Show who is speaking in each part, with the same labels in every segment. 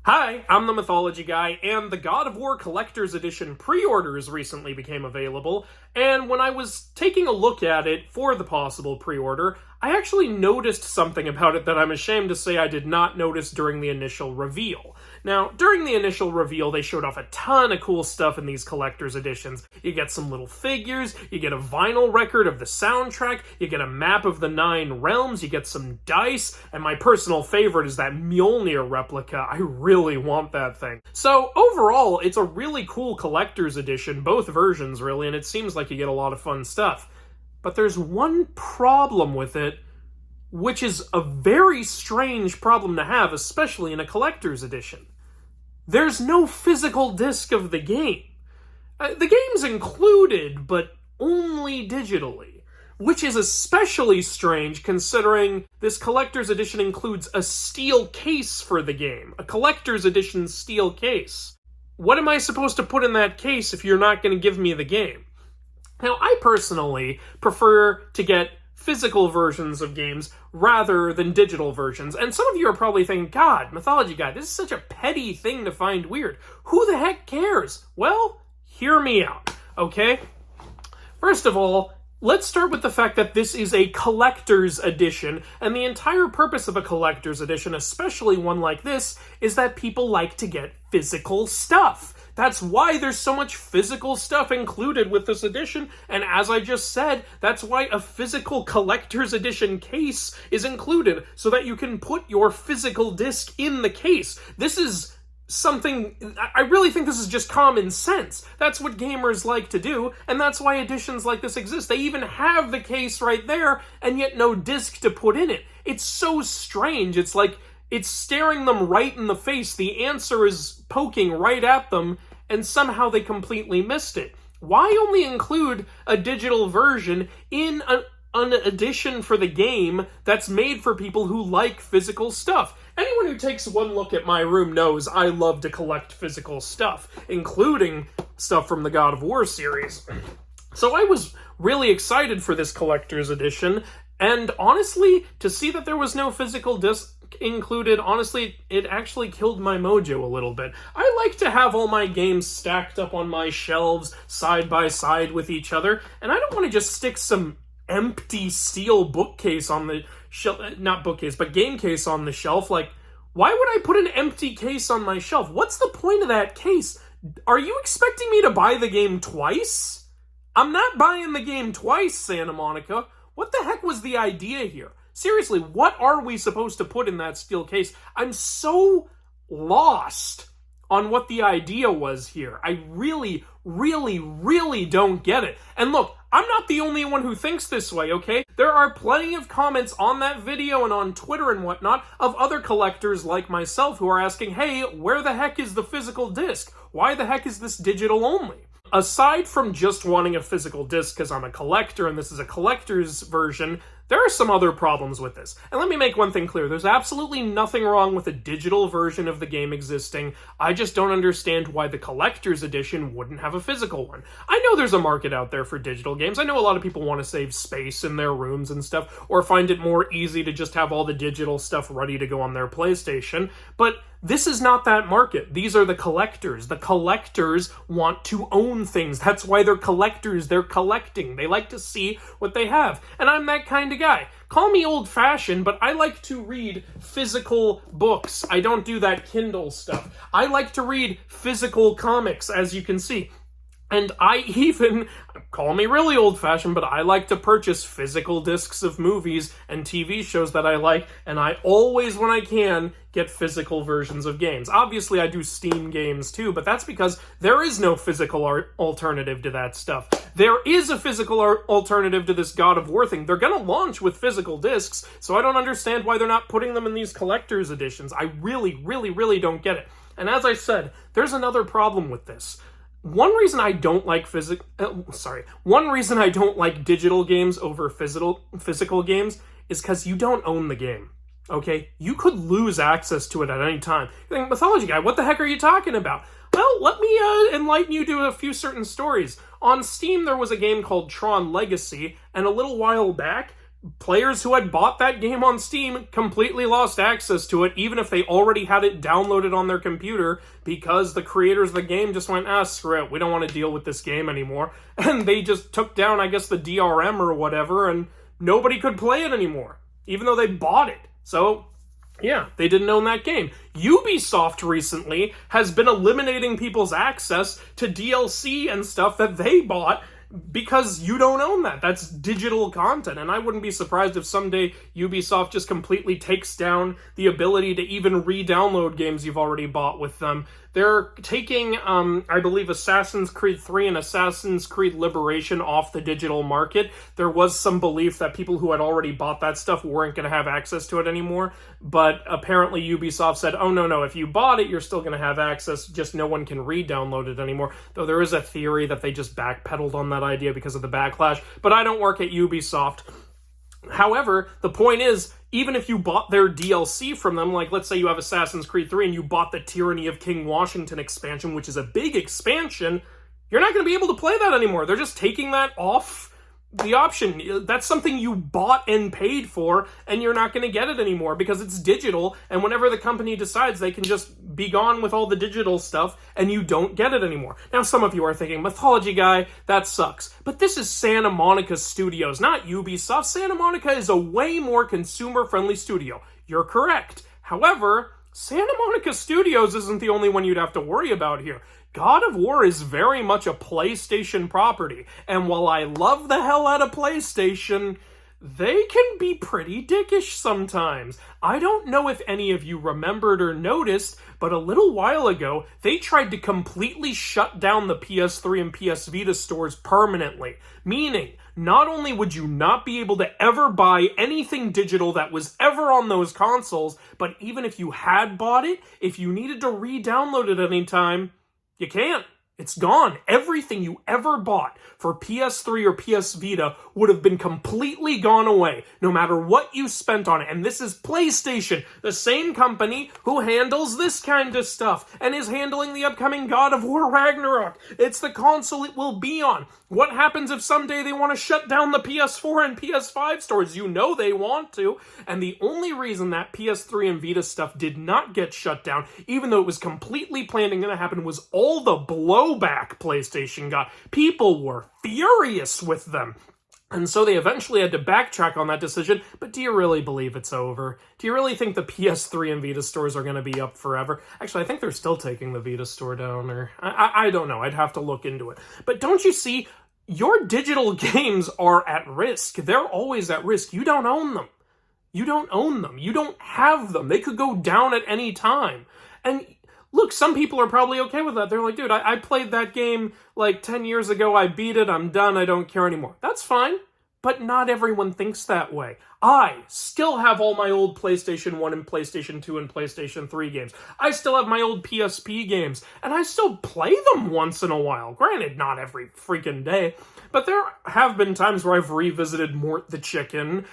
Speaker 1: Hi, I'm the Mythology Guy, and the God of War Collector's Edition pre-orders recently became available, and when I was taking a look at it for the possible pre-order, I actually noticed something about it that I'm ashamed to say I did not notice during the initial reveal. Now, during the initial reveal, they showed off a ton of cool stuff in these collector's editions. You get some little figures, you get a vinyl record of the soundtrack, you get a map of the 9 realms, you get some dice, and my personal favorite is that Mjolnir replica. I really want that thing. So, overall, it's a really cool collector's edition, both versions really, and it seems like you get a lot of fun stuff. But there's one problem with it, which is a very strange problem to have, especially in a collector's edition. There's no physical disc of the game. The game's included, but only digitally, which is especially strange considering this collector's edition includes a steel case for the game, a collector's edition steel case. What am I supposed to put in that case if you're not going to give me the game? Now, I personally prefer to get physical versions of games rather than digital versions, and some of you are probably thinking, God, Mythology Guy, this is such a petty thing to find weird. Who the heck cares? Well, hear me out, okay? First of all, let's start with the fact that this is a collector's edition, and the entire purpose of a collector's edition, especially one like this, is that people like to get physical stuff. That's why there's so much physical stuff included with this edition, and as I just said, that's why a physical collector's edition case is included, so that you can put your physical disc in the case. This is something, I really think this is just common sense. That's what gamers like to do, and that's why editions like this exist. They even have the case right there, and yet no disc to put in it. It's so strange. It's like it's staring them right in the face. The answer is poking right at them, and somehow they completely missed it. Why only include a digital version in an edition for the game that's made for people who like physical stuff? Anyone who takes one look at my room knows I love to collect physical stuff, including stuff from the God of War series. So I was really excited for this collector's edition, and honestly, to see that there was no physical disc included, honestly, it actually killed my mojo a little bit. I like to have all my games stacked up on my shelves, side by side with each other, and I don't want to just stick some empty steel bookcase on the shelf, not bookcase, but game case on the shelf. Like, why would I put an empty case on my shelf? What's the point of that case? Are you expecting me to buy the game twice? I'm not buying the game twice, Santa Monica. What the heck was the idea here? Seriously, what are we supposed to put in that steel case? I'm so lost on what the idea was here. I really, really, really don't get it. And look, I'm not the only one who thinks this way, okay? There are plenty of comments on that video and on Twitter and whatnot of other collectors like myself who are asking, hey, where the heck is the physical disc? Why the heck is this digital only? Aside from just wanting a physical disc because I'm a collector and this is a collector's version, there are some other problems with this. And let me make one thing clear. There's absolutely nothing wrong with a digital version of the game existing. I just don't understand why the collector's edition wouldn't have a physical one. I know there's a market out there for digital games. I know a lot of people want to save space in their rooms and stuff, or find it more easy to just have all the digital stuff ready to go on their PlayStation. But this is not that market. These are the collectors. The collectors want to own things. That's why they're collectors. They're collecting. They like to see what they have. And I'm that kind of guy. Call me old-fashioned, but I like to read physical books. I don't do that Kindle stuff. I like to read physical comics, as you can see. And I even, call me really old-fashioned, but I like to purchase physical discs of movies and TV shows that I like, and I always, when I can, get physical versions of games. Obviously, I do Steam games too, but that's because there is no physical alternative to that stuff. There is a physical alternative to this God of War thing. They're gonna launch with physical discs, so I don't understand why they're not putting them in these collector's editions. I really, really, really don't get it. And as I said, there's another problem with this. One reason I don't like digital games over physical games is because you don't own the game. Okay? You could lose access to it at any time. You think, Mythology Guy, what the heck are you talking about? Well, let me enlighten you to a few certain stories. On Steam, there was a game called Tron Legacy, and a little while back, players who had bought that game on Steam completely lost access to it, even if they already had it downloaded on their computer, because the creators of the game just went, screw it, we don't want to deal with this game anymore. And they just took down, I guess, the DRM or whatever, and nobody could play it anymore, even though they bought it. So, yeah, they didn't own that game. Ubisoft recently has been eliminating people's access to DLC and stuff that they bought because you don't own that. That's digital content, and I wouldn't be surprised if someday Ubisoft just completely takes down the ability to even re-download games you've already bought with them. They're taking, I believe, Assassin's Creed 3 and Assassin's Creed Liberation off the digital market. There was some belief that people who had already bought that stuff weren't going to have access to it anymore, but apparently Ubisoft said, oh, no, if you bought it, you're still going to have access, just no one can re-download it anymore, though there is a theory that they just backpedaled on that idea because of the backlash, but I don't work at Ubisoft. However, the point is, even if you bought their DLC from them, like let's say you have Assassin's Creed 3 and you bought the Tyranny of King Washington expansion, which is a big expansion, you're not going to be able to play that anymore. They're just taking that off the option. That's something you bought and paid for, and you're not going to get it anymore because it's digital, and whenever the company decides, they can just be gone with all the digital stuff, and you don't get it anymore. Now, some of you are thinking, Mythology guy, that sucks. But this is Santa Monica Studios, not Ubisoft. Santa Monica is a way more consumer-friendly studio. You're correct. However, Santa Monica Studios isn't the only one you'd have to worry about here. God of War is very much a PlayStation property, and while I love the hell out of PlayStation, they can be pretty dickish sometimes. I don't know if any of you remembered or noticed, but a little while ago, they tried to completely shut down the PS3 and PS Vita stores permanently, meaning not only would you not be able to ever buy anything digital that was ever on those consoles, but even if you had bought it, if you needed to re-download it anytime, you can't. It's gone. Everything you ever bought for PS3 or PS Vita would have been completely gone away, no matter what you spent on it. And this is PlayStation, the same company who handles this kind of stuff and is handling the upcoming God of War Ragnarok. It's the console it will be on. What happens if someday they want to shut down the PS4 and PS5 stores? You know they want to. And the only reason that PS3 and Vita stuff did not get shut down, even though it was completely planned and going to happen, was all the blowback PlayStation got. People were furious with them. And so they eventually had to backtrack on that decision, but do you really believe it's over? Do you really think the PS3 and Vita stores are going to be up forever? Actually, I think they're still taking the Vita store down, or I don't know. I'd have to look into it. But don't you see, your digital games are at risk. They're always at risk. You don't own them. You don't own them. You don't have them. They could go down at any time. And look, some people are probably okay with that. They're like, dude, I played that game like 10 years ago. I beat it. I'm done. I don't care anymore. That's fine. But not everyone thinks that way. I still have all my old PlayStation 1 and PlayStation 2 and PlayStation 3 games. I still have my old PSP games, and I still play them once in a while. Granted, not every freaking day, but there have been times where I've revisited Mort the Chicken.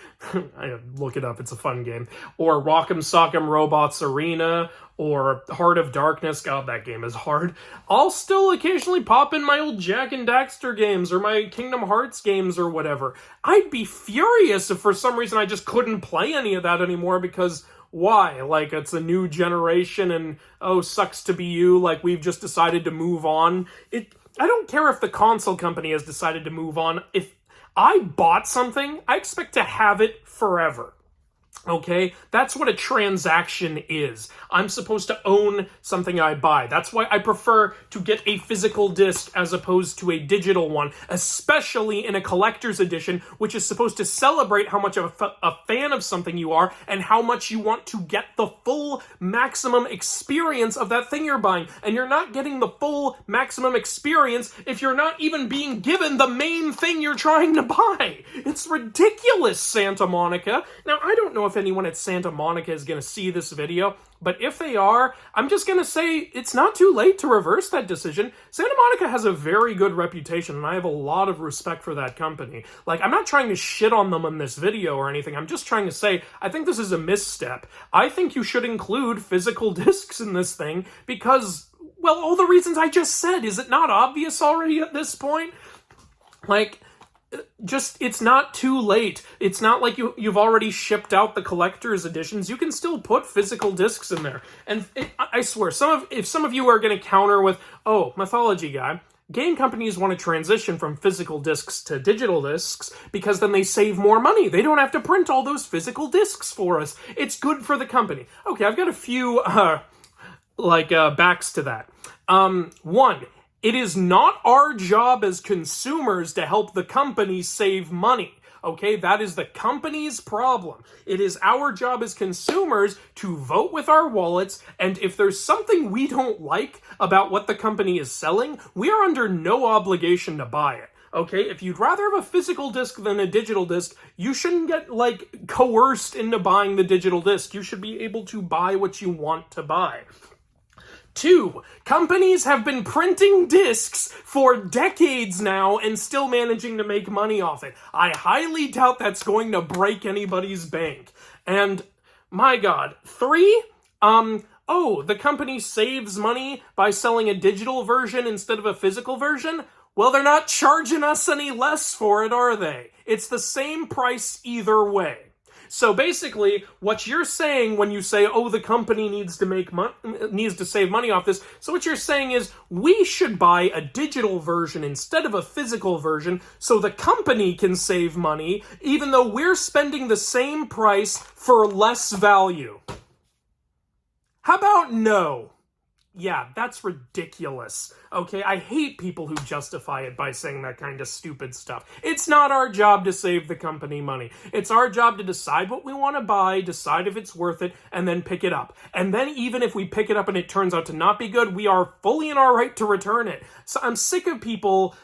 Speaker 1: I look it up, it's a fun game. Or Rock'em Sock'em Robots Arena, or Heart of Darkness. God, that game is hard. I'll still occasionally pop in my old Jak and Daxter games, or my Kingdom Hearts games, or whatever. I'd be furious if for some reason I just couldn't play any of that anymore, because why? Like, it's a new generation and, oh, sucks to be you, like, we've just decided to move on. I don't care if the console company has decided to move on. If I bought something, I expect to have it forever. Okay? That's what a transaction is. I'm supposed to own something I buy. That's why I prefer to get a physical disc as opposed to a digital one, especially in a collector's edition, which is supposed to celebrate how much of a fan of something you are and how much you want to get the full maximum experience of that thing you're buying. And you're not getting the full maximum experience if you're not even being given the main thing you're trying to buy. It's ridiculous, Santa Monica. Now, I don't know if anyone at Santa Monica is going to see this video, but if they are, I'm just going to say it's not too late to reverse that decision. Santa Monica has a very good reputation, and I have a lot of respect for that company. Like, I'm not trying to shit on them in this video or anything. I'm just trying to say I think this is a misstep. I think you should include physical discs in this thing because, well, all the reasons I just said. Is it not obvious already at this point? Like, just, it's not too late. It's not like you've already shipped out the collector's editions. You can still put physical discs in there. And I swear, if some of you are going to counter with, oh, Mythology guy, game companies want to transition from physical discs to digital discs because then they save more money. They don't have to print all those physical discs for us. It's good for the company. Okay, I've got a few, backs to that. One, it is not our job as consumers to help the company save money. Okay, that is the company's problem. It is our job as consumers to vote with our wallets, and if there's something we don't like about what the company is selling, we are under no obligation to buy it. Okay, if you'd rather have a physical disc than a digital disc, you shouldn't get, coerced into buying the digital disc. You should be able to buy what you want to buy. 2, companies have been printing discs for decades now and still managing to make money off it. I highly doubt that's going to break anybody's bank. And, my God. 3, the company saves money by selling a digital version instead of a physical version? Well, they're not charging us any less for it, are they? It's the same price either way. So basically, what you're saying when you say, oh, the company needs to save money off this, so what you're saying is, we should buy a digital version instead of a physical version so the company can save money, even though we're spending the same price for less value. How about no? Yeah, that's ridiculous. Okay, I hate people who justify it by saying that kind of stupid stuff. It's not our job to save the company money. It's our job to decide what we want to buy, decide if it's worth it, and then pick it up. And then even if we pick it up and it turns out to not be good, we are fully in our right to return it. So I'm sick of people,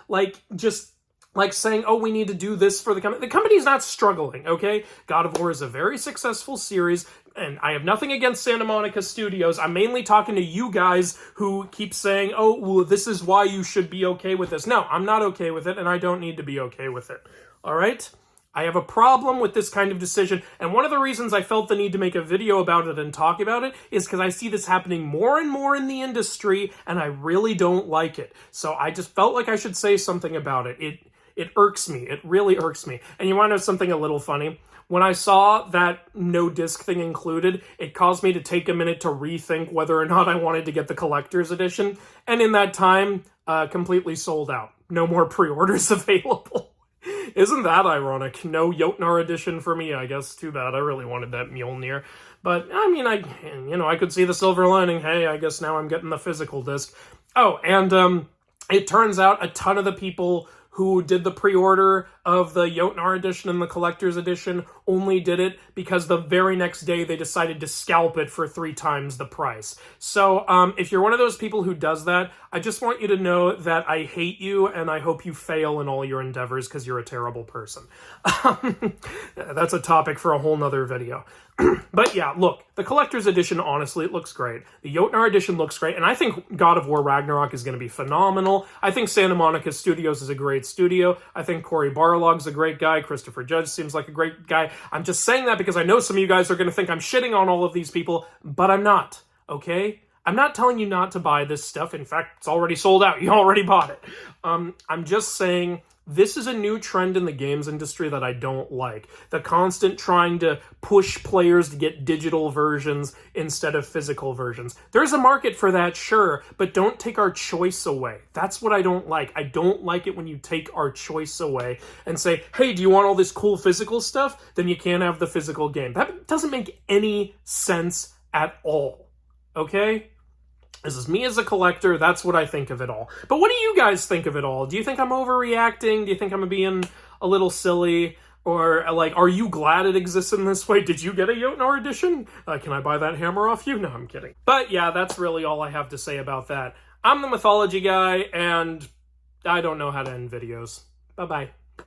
Speaker 1: saying, oh, we need to do this for the company. The company's not struggling, okay? God of War is a very successful series, and I have nothing against Santa Monica Studios. I'm mainly talking to you guys who keep saying, oh, well, this is why you should be okay with this. No, I'm not okay with it, and I don't need to be okay with it. All right? I have a problem with this kind of decision, and one of the reasons I felt the need to make a video about it and talk about it is because I see this happening more and more in the industry, and I really don't like it. So I just felt like I should say something about it. It irks me. It really irks me. And you want to know something a little funny? When I saw that no disc thing included, it caused me to take a minute to rethink whether or not I wanted to get the collector's edition. And in that time, completely sold out. No more pre-orders available. Isn't that ironic? No Jotnar edition for me, I guess. Too bad. I really wanted that Mjolnir. But, I mean, I could see the silver lining. Hey, I guess now I'm getting the physical disc. Oh, and it turns out a ton of the people who did the pre-order of the Jotnar edition and the collector's edition only did it because the very next day they decided to scalp it for 3 times the price. So if you're one of those people who does that, I just want you to know that I hate you and I hope you fail in all your endeavors because you're a terrible person. That's a topic for a whole nother video. But yeah, look, the collector's edition, honestly, it looks great. The Jotnar edition looks great, and I think God of War Ragnarok is going to be phenomenal. I think Santa Monica Studios is a great studio. I think Cory Barlog's a great guy. Christopher Judge seems like a great guy. I'm just saying that because I know some of you guys are going to think I'm shitting on all of these people, but I'm not, okay? I'm not telling you not to buy this stuff. In fact, it's already sold out. You already bought it. I'm just saying this is a new trend in the games industry that I don't like. The constant trying to push players to get digital versions instead of physical versions. There's a market for that, sure, but don't take our choice away. That's what I don't like. I don't like it when you take our choice away and say, hey, do you want all this cool physical stuff? Then you can't have the physical game. That doesn't make any sense at all, okay? This is me as a collector. That's what I think of it all. But what do you guys think of it all? Do you think I'm overreacting? Do you think I'm being a little silly? Or, are you glad it exists in this way? Did you get a Jotnar edition? Can I buy that hammer off you? No, I'm kidding. But yeah, that's really all I have to say about that. I'm the Mythology guy, and I don't know how to end videos. Bye-bye.